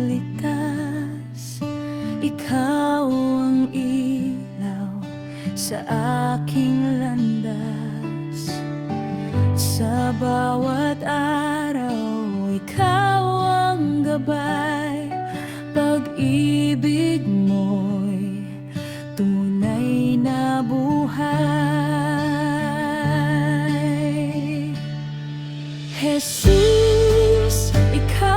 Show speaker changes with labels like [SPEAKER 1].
[SPEAKER 1] ligtas. Ikaw ang ilaw sa aking landas. Sa bawat araw, ikaw ang gabay. Pag-ibig mo'y tunay na buhay. Jesus, ikaw